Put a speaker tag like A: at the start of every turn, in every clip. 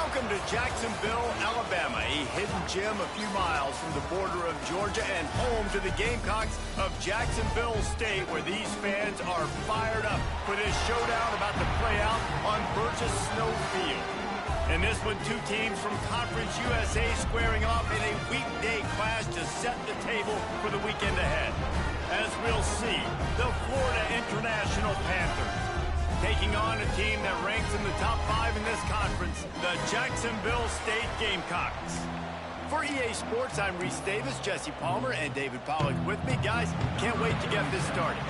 A: Welcome to Jacksonville, Alabama, a hidden gem a few miles from the border of Georgia and home to the Gamecocks of Jacksonville State, where these fans are fired up for this showdown about to play out on Burgess Snow Field. And this one, two teams from Conference USA squaring off in a weekday clash to set the table for the weekend ahead. As we'll see, the Florida International Panthers taking on a team that ranks in the top 5 in this conference, the Jacksonville State Gamecocks. For EA Sports, I'm Reese Davis, Jesse Palmer, and David Pollack with me. Guys, can't wait to get this started.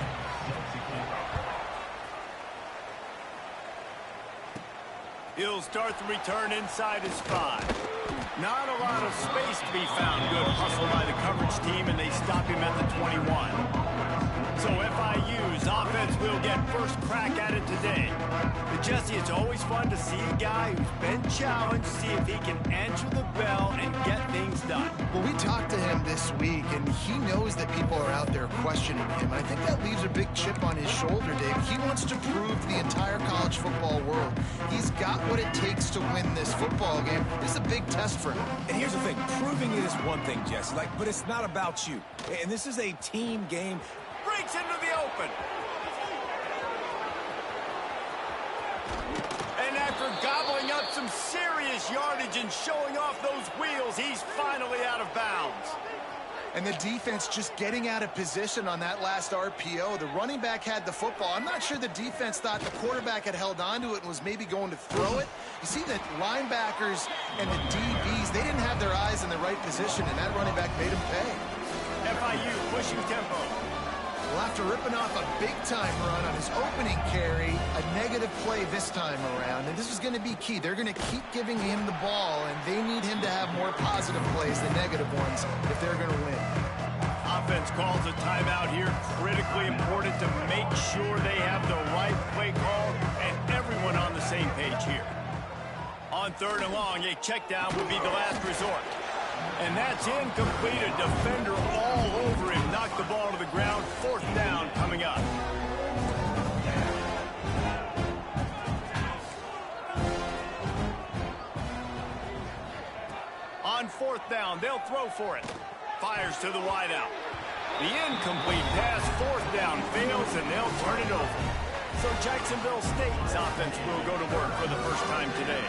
A: He'll start the return inside his 5. Not a lot of space to be found. Good hustle by the coverage team, and they stop him at the 21. So FIU's offense will get first crack at it today. But Jesse, it's always fun to see a guy who's been challenged, see if he can answer the bell and get things done.
B: Well, we talked to him this week, and he knows that people are out there questioning him. I think that leaves a big chip on his shoulder, Dave. He wants to prove to the entire college football world he's got what it takes to win this football game. This is a big test for him.
C: And here's the thing, proving it is one thing, Jesse, but it's not about you. And this is a team game.
A: Breaks into the open. And after gobbling up some serious yardage and showing off those wheels, he's finally out of bounds.
B: And the defense just getting out of position on that last RPO. The running back had the football. I'm not sure the defense thought the quarterback had held onto it and was maybe going to throw it. You see the linebackers and the DBs, they didn't have their eyes in the right position, and that running back made them pay.
A: FIU pushing tempo.
B: Well, after ripping off a big-time run on his opening carry, a negative play this time around, and this is going to be key. They're going to keep giving him the ball, and they need him to have more positive plays than negative ones if they're going to win.
A: Offense calls a timeout here. Critically important to make sure they have the right play call and everyone on the same page here. On 3rd and long, a check down would be the last resort. And that's incomplete. A defender all over him. Knocked the ball to the ground. 4th down coming up. On 4th down, they'll throw for it. Fires to the wideout. The incomplete pass, 4th down, fails, and they'll turn it over. So Jacksonville State's offense will go to work for the first time today.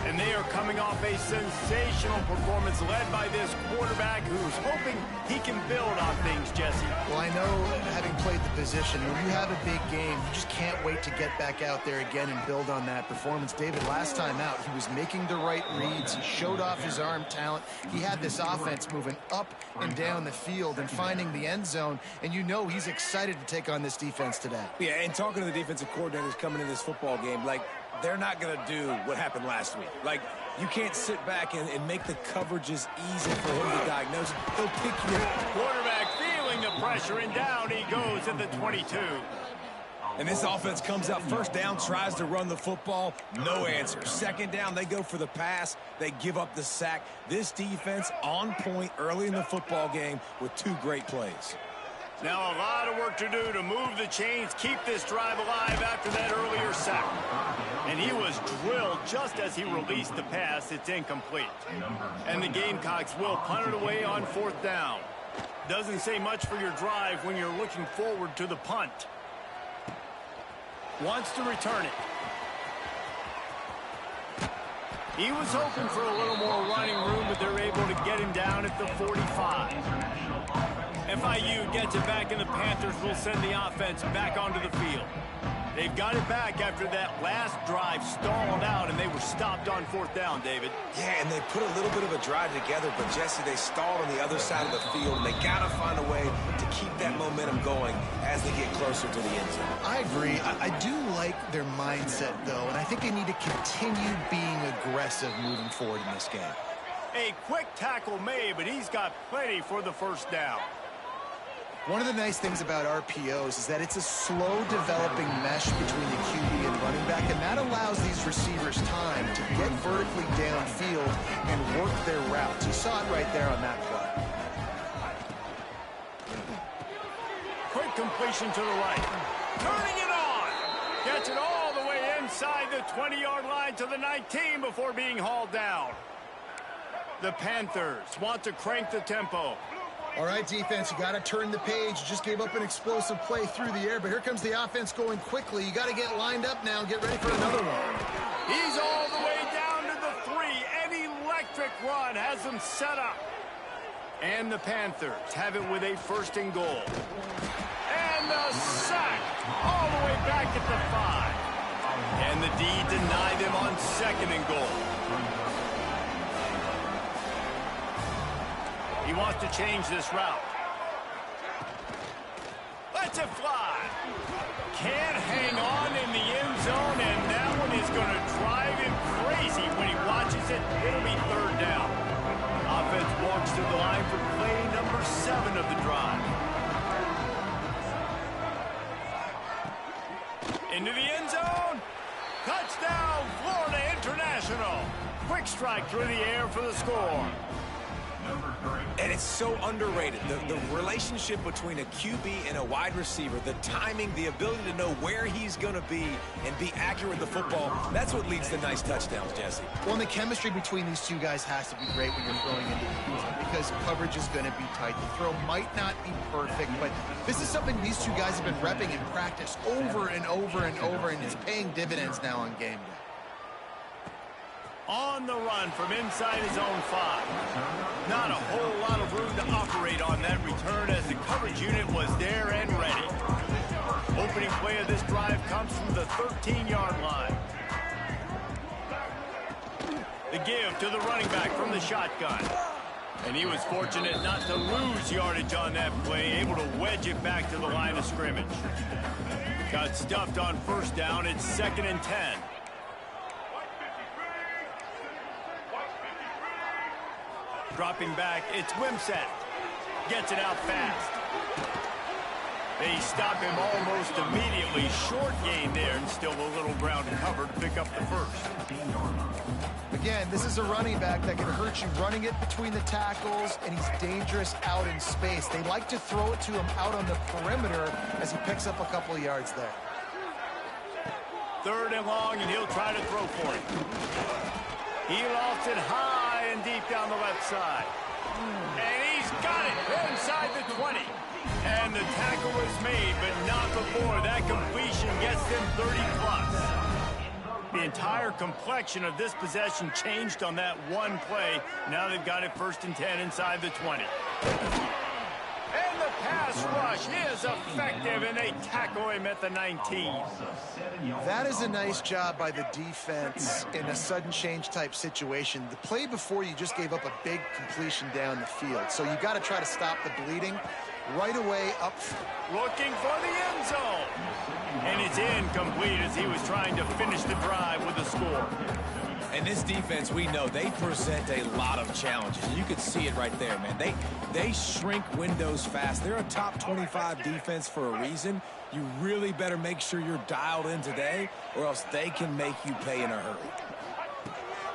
A: And they are coming off a sensational performance led by this quarterback who's hoping he can build on things, Jesse.
B: Well, I know, having played the position, when you have a big game, you just can't wait to get back out there again and build on that performance. David, last time out, he was making the right reads. He showed off his arm talent. He had this offense moving up and down the field and finding the end zone. And you know he's excited to take on this defense today.
C: Yeah, and talking to the defensive coordinators coming in this football game, they're not going to do what happened last week. You can't sit back and make the coverages easy for him to diagnose. He'll pick you up.
A: Quarterback feeling the pressure, and down he goes at the 22.
C: And this offense comes out 1st down, tries to run the football. No answer. 2nd down, they go for the pass. They give up the sack. This defense on point early in the football game with 2 great plays.
A: Now a lot of work to do to move the chains, keep this drive alive after that earlier sack. And he was drilled just as he released the pass. It's incomplete. And the Gamecocks will punt it away on 4th down. Doesn't say much for your drive when you're looking forward to the punt. Wants to return it. He was hoping for a little more running room, but they're able to get him down at the 45. FIU gets it back, and the Panthers will send the offense back onto the field. They've got it back after that last drive stalled out, and they were stopped on 4th down, David.
C: Yeah, and they put a little bit of a drive together, but, Jesse, they stalled on the other side of the field, and they got to find a way to keep that momentum going as they get closer to the end zone.
B: I agree. I do like their mindset, though, and I think they need to continue being aggressive moving forward in this game.
A: A quick tackle made, but he's got plenty for the 1st down.
B: One of the nice things about RPOs is that it's a slow-developing mesh between the QB and running back, and that allows these receivers time to get vertically downfield and work their routes. You saw it right there on that play.
A: Quick completion to the right. Turning it on. Gets it all the way in inside the 20-yard line to the 19 before being hauled down. The Panthers want to crank the tempo.
B: All right, defense, you got to turn the page. You just gave up an explosive play through the air, but here comes the offense going quickly. You got to get lined up now and get ready for another one.
A: He's all the way down to the 3. An electric run has them set up. And the Panthers have it with a 1st and goal. And the sack all the way back at the 5. And the D denied them on 2nd and goal. He wants to change this route. Lets it fly. Can't hang on in the end zone, and that one is going to drive him crazy when he watches it. It'll be 3rd down. Offense walks to the line for play number 7 of the drive. Into the end zone. Touchdown, Florida International. Quick strike through the air for the score.
C: And it's so underrated. The relationship between a QB and a wide receiver, the timing, the ability to know where he's going to be and be accurate with the football, that's what leads to nice touchdowns, Jesse.
B: Well, and the chemistry between these two guys has to be great when you're throwing into the end zone because coverage is going to be tight. The throw might not be perfect, but this is something these two guys have been repping in practice over and over and over, and it's paying dividends now on game day.
A: On the run from inside his own 5. Not a whole lot of room to operate on that return as the coverage unit was there and ready. Opening play of this drive comes from the 13-yard line. The give to the running back from the shotgun. And he was fortunate not to lose yardage on that play, able to wedge it back to the line of scrimmage. Got stuffed on 1st down. It's 2nd and 10. Dropping back, it's Wimsatt. Gets it out fast. They stop him almost immediately. Short gain there, and still a little ground covered to pick up the 1st.
B: Again, this is a running back that can hurt you running it between the tackles, and he's dangerous out in space. They like to throw it to him out on the perimeter as he picks up a couple of yards there.
A: 3rd and long, and he'll try to throw for it. He lofts it high and deep down the left side. And he's got it inside the 20. And the tackle was made, but not before that completion gets them 30+. The entire complexion of this possession changed on that one play. Now they've got it 1st and 10 inside the 20. And the pass rush is effective, and they tackle him at the 19.
B: That is a nice job by the defense in a sudden change type situation. The play before, you just gave up a big completion down the field. So you got to try to stop the bleeding right away up.
A: Looking for the end zone. And it's incomplete as he was trying to finish the drive with a score.
C: And this defense, we know, they present a lot of challenges. You could see it right there, man. They shrink windows fast. They're a top 25 defense for a reason. You really better make sure you're dialed in today, or else they can make you pay in a hurry.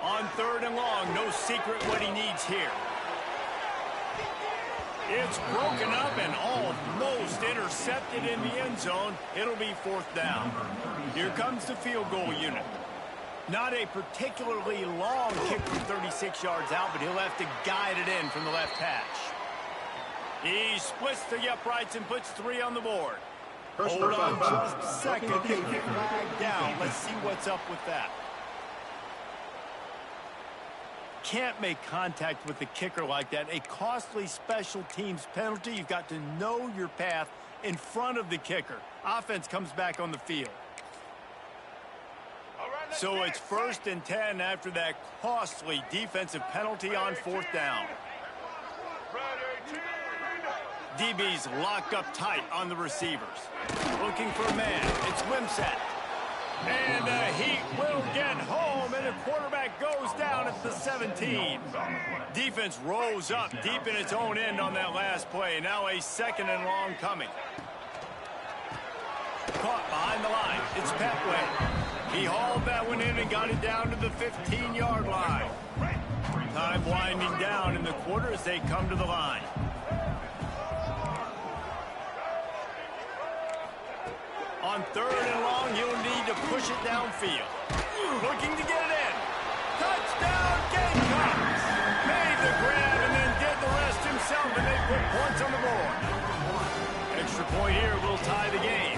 A: On 3rd and long, no secret what he needs here. It's broken up and almost intercepted in the end zone. It'll be 4th down. Here comes the field goal unit. Not a particularly long kick from 36 yards out, but he'll have to guide it in from the left hash. He splits the uprights and puts 3 on the board. Hold on just a second. They get flagged down. Let's see what's up with that. Can't make contact with the kicker like that. A costly special teams penalty. You've got to know your path in front of the kicker. Offense comes back on the field. So it's 1st and 10 after that costly defensive penalty on 4th down. DB's locked up tight on the receivers. Looking for a man. It's Wimsatt. And the heat will get home, and the quarterback goes down at the 17. Defense rose up deep in its own end on that last play. Now a 2nd and long coming. Caught behind the line. It's Petway. He hauled that one in and got it down to the 15-yard line. Time winding down in the quarter as they come to the line. On 3rd and long, you'll need to push it downfield. Looking to get it in. Touchdown, Gamecocks! Made the grab and then did the rest himself, and they put points on the board. Extra point here will tie the game.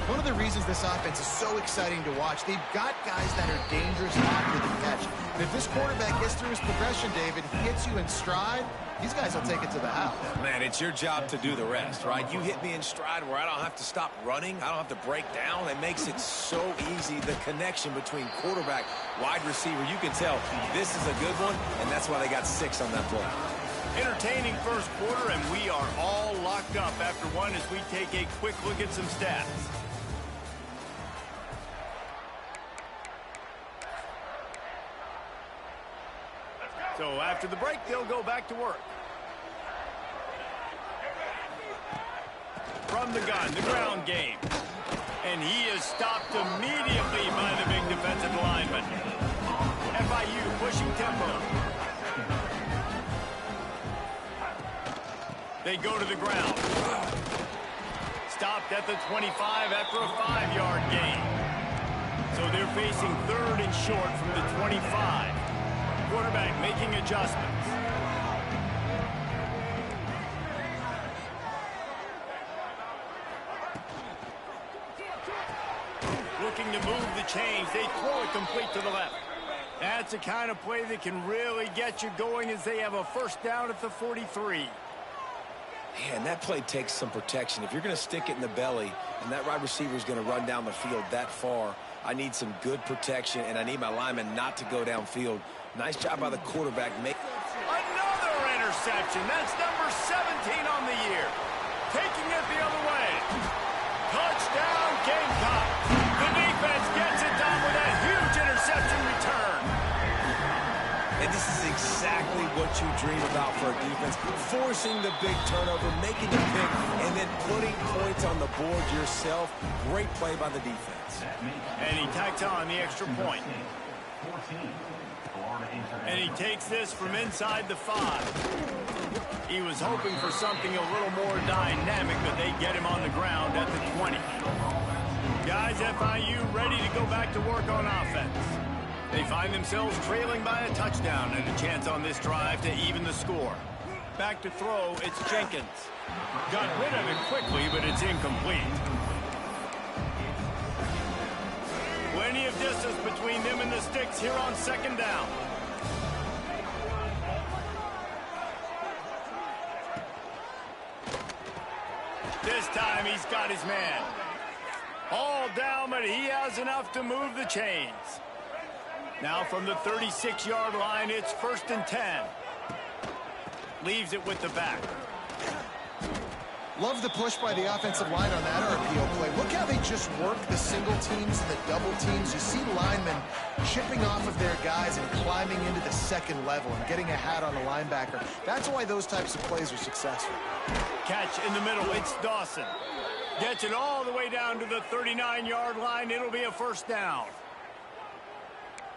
B: One of the reasons this offense is so exciting to watch, they've got guys that are dangerous after the catch. And if this quarterback gets through his progression, David, he hits you in stride, these guys will take it to the house.
C: Man, it's your job to do the rest, right? You hit me in stride where I don't have to stop running. I don't have to break down. It makes it so easy. The connection between quarterback, wide receiver, you can tell this is a good one, and that's why they got 6 on that play.
A: Entertaining first quarter, and we are all locked up after one as we take a quick look at some stats. So after the break, they'll go back to work. From the gun, the ground game. And he is stopped immediately by the big defensive lineman. FIU pushing tempo. They go to the ground. Stopped at the 25 after a 5-yard gain. So they're facing 3rd and short from the 25. Quarterback making adjustments. Looking to move the chains. They throw it complete to the left. That's the kind of play that can really get you going as they have a first down at the 43.
C: Man, that play takes some protection. If you're going to stick it in the belly and that wide receiver is going to run down the field that far, I need some good protection, and I need my lineman not to go downfield. Nice job by the quarterback.
A: Another interception. That's number 17 on the year. Taking it the other way. Touchdown, Gamecocks. The defense gets it done with a huge interception return.
C: And this is exactly what you dream about for a defense. Forcing the big turnover, making the pick, and then putting points on the board yourself. Great play by the defense.
A: And he tacks on the extra point. And he takes this from inside the 5. He was hoping for something a little more dynamic, but they get him on the ground at the 20. Guys, FIU ready to go back to work on offense. They find themselves trailing by a touchdown and a chance on this drive to even the score. Back to throw, it's Jenkins. Got rid of it quickly, but it's incomplete. Plenty of distance between them and the sticks here on 2nd down. This time he's got his man. All down, but he has enough to move the chains. Now from the 36-yard line, it's 1st and 10. Leaves it with the back.
B: Love the push by the offensive line on that RPO play. Look how they just work the single teams and the double teams. You see linemen chipping off of their guys and climbing into the 2nd level and getting a hat on a linebacker. That's why those types of plays are successful.
A: Catch in the middle, it's Dawson. Gets it all the way down to the 39-yard line. It'll be a 1st down.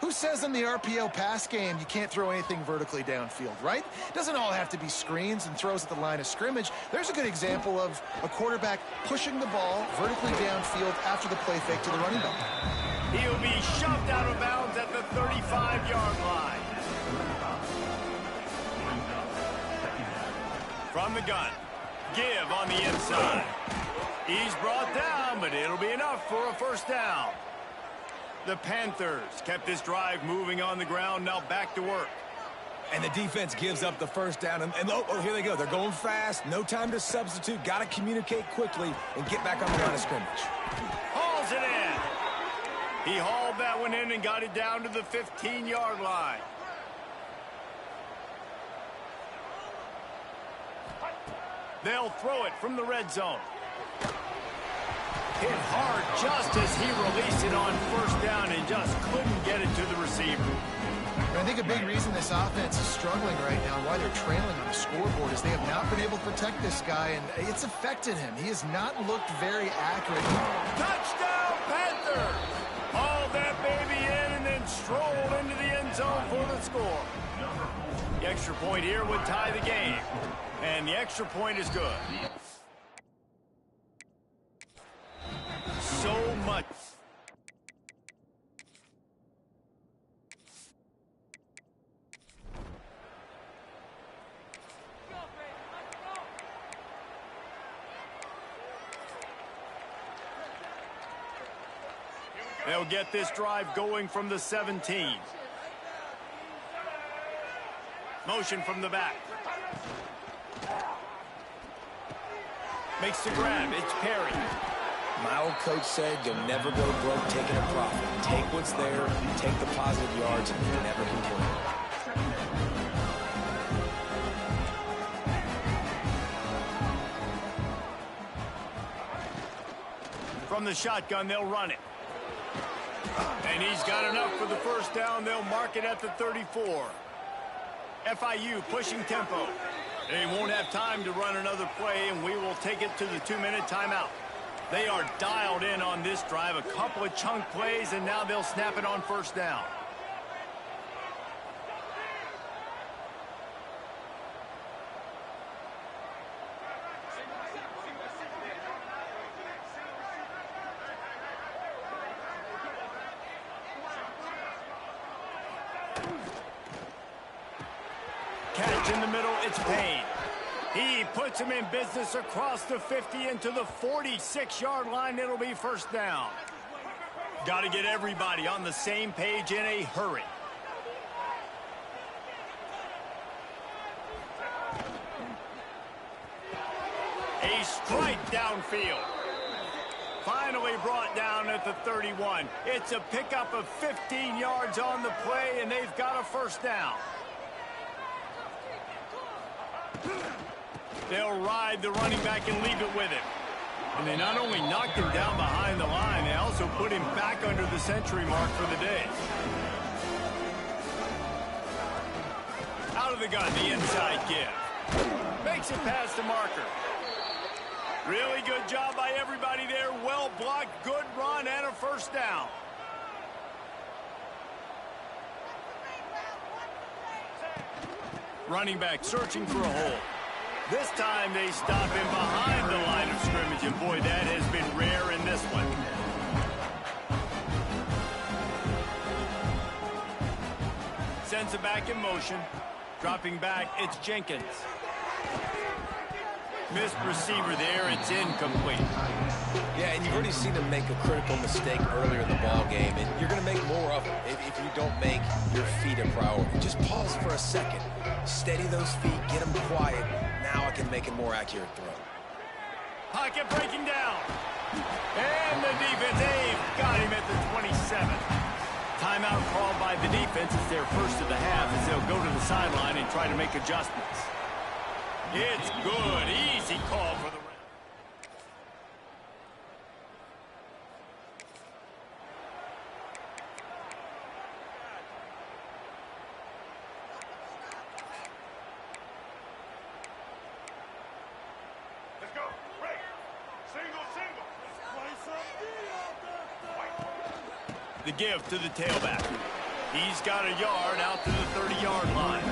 B: Who says in the RPO pass game you can't throw anything vertically downfield, right? It doesn't all have to be screens and throws at the line of scrimmage. There's a good example of a quarterback pushing the ball vertically downfield after the play fake to the running back.
A: He'll be shoved out of bounds at the 35-yard line. From the gun, give on the inside. He's brought down, but it'll be enough for a 1st down. The Panthers kept this drive moving on the ground, now back to work.
C: And the defense gives up the 1st down. And oh, here they go. They're going fast. No time to substitute. Got to communicate quickly and get back on the line of scrimmage.
A: Hauls it in. He hauled that one in and got it down to the 15-yard line. They'll throw it from the red zone. Hit hard just as he released it on 1st down and just couldn't get it to the receiver.
B: I think a big reason this offense is struggling right now, why they're trailing on the scoreboard, is they have not been able to protect this guy, and it's affected him. He has not looked very accurate.
A: Touchdown, Panthers! Hauled that baby in and then strolled into the end zone for the score. The extra point here would tie the game, and the extra point is good. so much. They'll get this drive going from the 17. Motion from the back. Makes the grab. It's Perry.
C: My old coach said you'll never go broke taking a profit. Take what's there, take the positive yards, and you never complain.
A: From the shotgun, they'll run it. And he's got enough for the first down. They'll mark it at the 34. FIU pushing tempo. They won't have time to run another play, and we will take it to the 2-minute timeout. They are dialed in on this drive. A couple of chunk plays, and now they'll snap it on first down. Catch in the middle, it's Payne. He puts him in business across the 50 into the 46-yard line. It'll be first down. Got to get everybody on the same page in a hurry. A strike downfield. Finally brought down at the 31. It's a pickup of 15 yards on the play, and they've got a first down. They'll ride the running back and leave it with him. And they not only knocked him down behind the line, they also put him back under the century mark for the day. Out of the gun, the inside give. Makes it past the marker. Really good job by everybody there. Well blocked, good run, and a first down. Running back searching for a hole. This time they stop him behind the line of scrimmage, and boy, that has been rare in this one. Sends it back in motion. Dropping back, it's Jenkins. Missed receiver there, it's incomplete.
C: Yeah, and you've already seen him make a critical mistake earlier in the ball game, and you're going to make more of it if you don't make your feet a priority. Just pause for a second. Steady those feet, get them quiet. Now I can make a more accurate throw.
A: Pocket breaking down. And the defense, they've got him at the 27. Timeout called by the defense. It's their first of the half as they'll go to the sideline and try to make adjustments. It's good. Easy call for the ref.
D: Let's go. Break. Single.
A: The give to the tailback. He's got a yard out to the 30-yard line.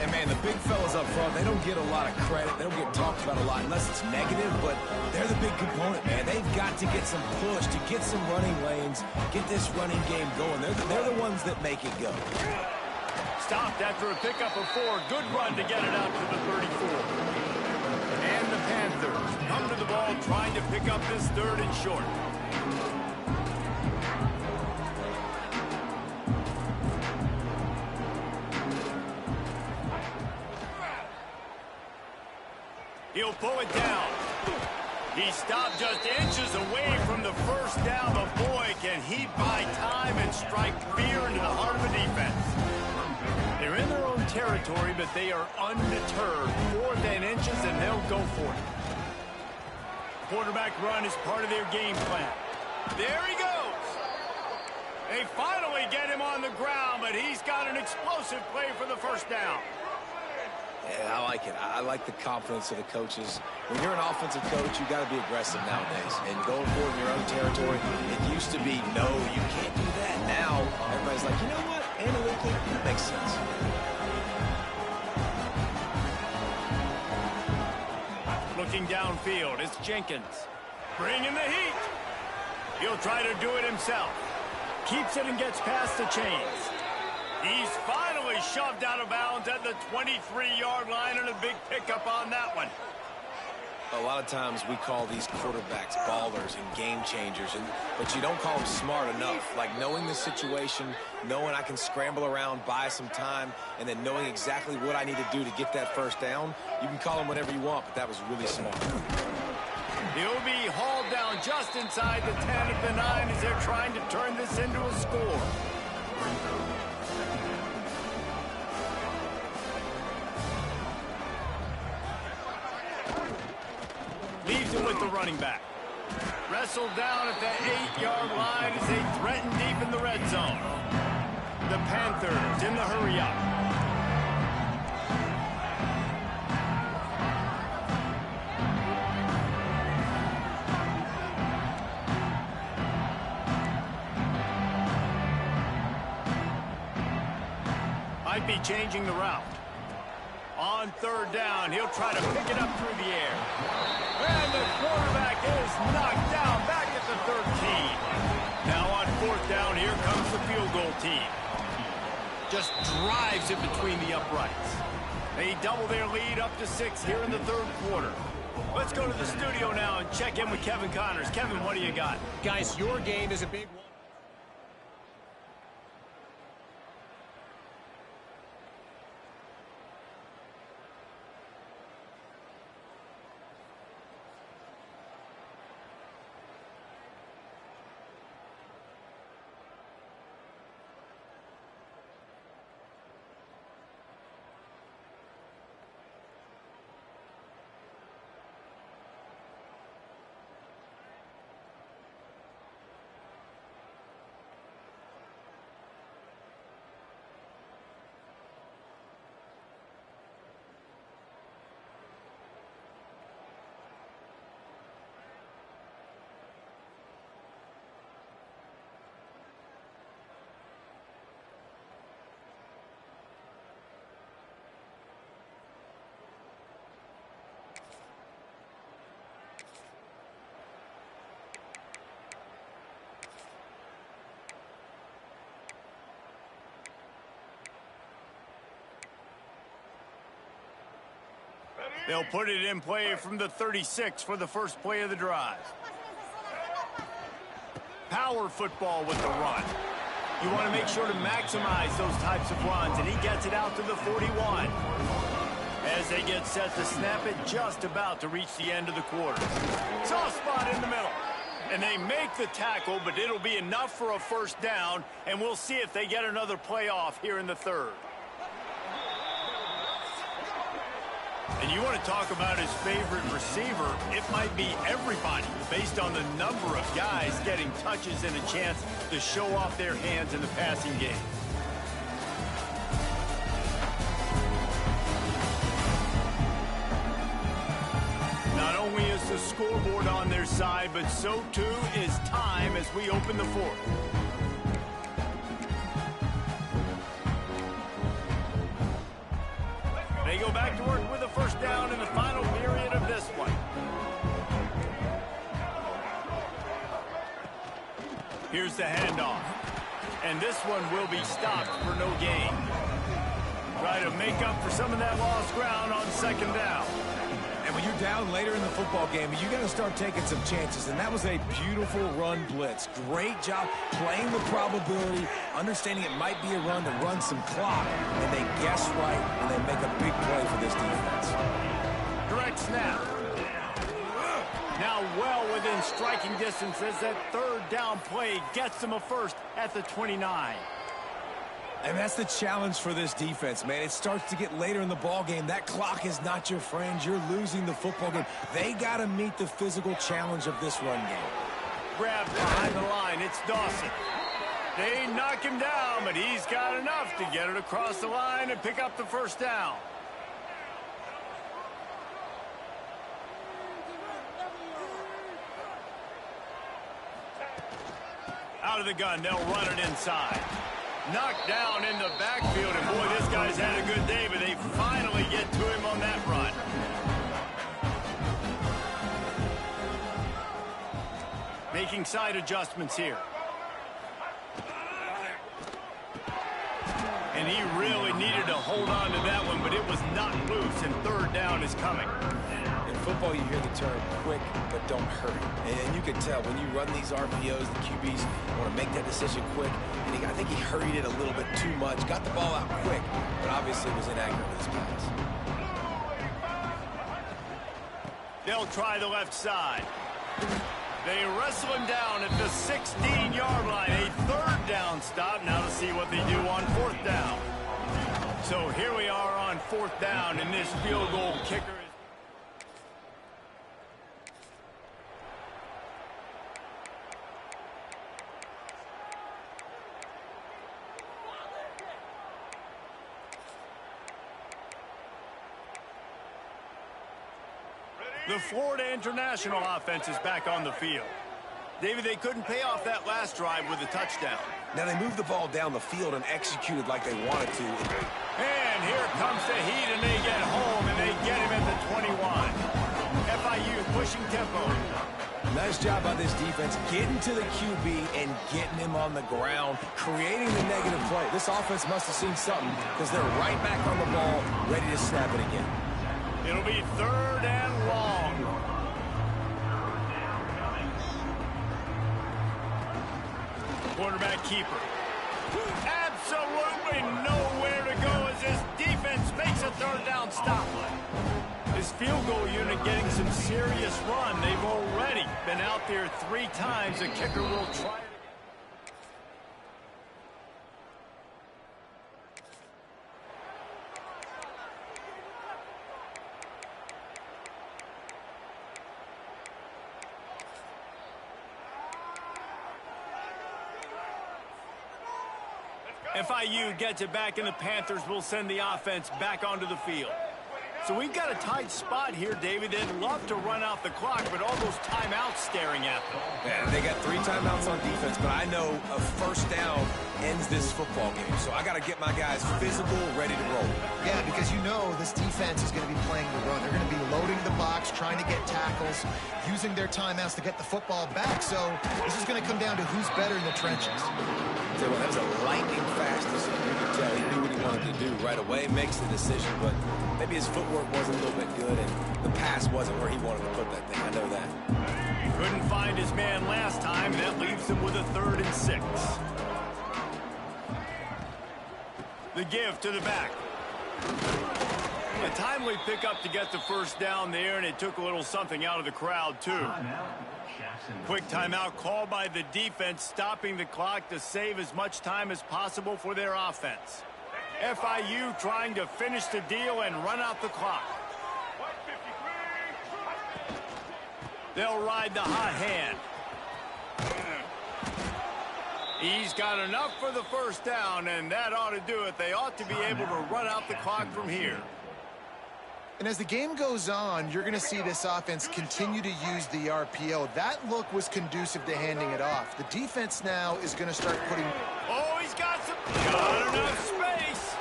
C: And, man, the big fellas up front, they don't get a lot of credit. They don't get talked about a lot unless it's negative, but they're the big component, man. They've got to get some push, to get some running lanes, get this running game going. They're the ones that make it go.
A: Stopped after a pickup of 4. Good run to get it out to the 34. And the Panthers come to the ball trying to pick up this 3rd and short. He'll pull it down. He stopped just inches away from the first down, but boy, can he buy time and strike fear into the heart of the defense. They're in their own territory, but they are undeterred. 4th and inches, and they'll go for it. Quarterback run is part of their game plan. There he goes. They finally get him on the ground, but he's got an explosive play for the first down.
C: Yeah, I like it. I like the confidence of the coaches. When you're an offensive coach, you got to be aggressive nowadays. And going forward in your own territory, it used to be, no, you can't do that. Now, everybody's like, you know what? Analytically, that makes sense.
A: Looking downfield, it's Jenkins. Bringing the heat. He'll try to do it himself. Keeps it and gets past the chains. He's finally shoved out of bounds at the 23-yard line, and a big pickup on that one.
C: A lot of times we call these quarterbacks ballers and game changers, but you don't call them smart enough. Like knowing the situation, knowing I can scramble around, buy some time, and then knowing exactly what I need to do to get that first down. You can call them whatever you want, but that was really smart.
A: He'll be hauled down just inside the 10 at the 9 as they're trying to turn this into a score. Leaves it with the running back. Wrestled down at the 8-yard line as they threaten deep in the red zone. The Panthers in the hurry-up. Might be changing the route. On third down, he'll try to pick it up through the air. And the quarterback is knocked down back at the 13. Now on fourth down, here comes the field goal team. Just drives it between the uprights. They double their lead up to 6 here in the third quarter. Let's go to the studio now and check in with Kevin Connors. Kevin, what do you got?
E: Guys, your game is a big one.
A: They'll put it in play from the 36 for the first play of the drive. Power football with the run. You want to make sure to maximize those types of runs, and he gets it out to the 41. As they get set to snap it, just about to reach the end of the quarter. Soft spot in the middle. And they make the tackle, but it'll be enough for a first down, and we'll see if they get another play off here in the third. And you want to talk about his favorite receiver, it might be everybody, based on the number of guys getting touches and a chance to show off their hands in the passing game. Not only is the scoreboard on their side, but so too is time as we open the fourth. They go back to work with a first down in the final period of this one. Here's the handoff. And this one will be stopped for no gain. Try to make up for some of that lost ground on second down.
C: And when you're down later in the football game, you got to start taking some chances. And that was a beautiful run blitz. Great job playing the probability, understanding it might be a run to run some clock. And they guess right, and they make a big play for this defense.
A: Direct snap. Now well within striking distance as that third down play gets them a first at the 29.
C: And that's the challenge for this defense, man. It starts to get later in the ball game. That clock is not your friend. You're losing the football game. They got to meet the physical challenge of this run game.
A: Grabbed behind the line. It's Dawson. They knock him down, but he's got enough to get it across the line and pick up the first down. Out of the gun, they'll run it inside. Knocked down in the backfield, and boy, this guy's had a good day, but they finally get to him on that run. Making making side adjustments here. And he really needed to hold on to that one, but it was not loose, and third down is coming.
C: In football, you hear the term quick, but don't hurry. And you can tell when you run these RPOs, the QBs want to make that decision quick. And I think he hurried it a little bit too much, got the ball out quick, but obviously was inaccurate with his pass.
A: They'll try the left side. They wrestle him down at the 16-yard line. A third down stop. Now to see what they do on fourth down. So here we are on fourth down, and this field goal kicker is... The Florida International offense is back on the field. David, they couldn't pay off that last drive with a touchdown.
C: Now they moved the ball down the field and executed like they wanted to.
A: And here comes the heat, and they get home, and they get him at the 21. FIU pushing tempo.
C: Nice job by this defense getting to the QB and getting him on the ground, creating the negative play. This offense must have seen something because they're right back on the ball, ready to snap it again.
A: It'll be third and long. Quarterback keeper. Absolutely nowhere to go as this defense makes a third down stop. This field goal unit getting some serious run. They've already been out there 3 times. The kicker will try it. FIU gets it back, and the Panthers will send the offense back onto the field. So we've got a tight spot here, David. They'd love to run out the clock, but all those timeouts staring at them.
C: Yeah, they got 3 timeouts on defense, but I know a first down ends this football game. So I got to get my guys physical, ready to roll.
B: Yeah, because you know this defense is going to be playing the run. They're going to be loading the box, trying to get tackles, using their timeouts to get the football back. So this is going to come down to who's better in the trenches.
C: So that was a lightning fast decision. You could tell he knew what he wanted to do right away, makes the decision, but maybe his footwork wasn't a little bit good, and the pass wasn't where he wanted to put that thing. I know that.
A: Couldn't find his man last time, and that leaves him with a 3rd and 6. The give to the back. A timely pickup to get the first down there, and it took a little something out of the crowd, too. Quick timeout called by the defense, stopping the clock to save as much time as possible for their offense. FIU trying to finish the deal and run out the clock. They'll ride the hot hand. He's got enough for the first down, and that ought to do it. They ought to be able to run out the clock from here.
B: And as the game goes on, you're going to see this offense continue to use the RPO. That look was conducive to handing it off. The defense now is going to start putting...
A: Oh, he's got enough space.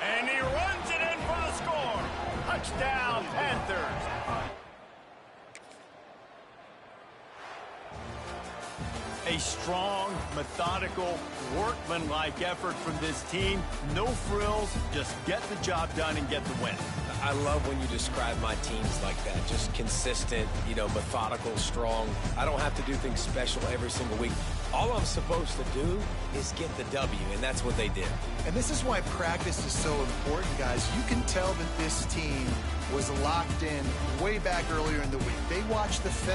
A: And he runs it in for the score. Touchdown, Panthers. A strong, methodical, workmanlike effort from this team. No frills, just get the job done and get the win.
C: I love when you describe my teams like that. Just consistent, methodical, strong. I don't have to do things special every single week. All I'm supposed to do is get the W, and that's what they did.
B: And this is why practice is so important, guys. You can tell that this team was locked in way back earlier in the week. They watched the film.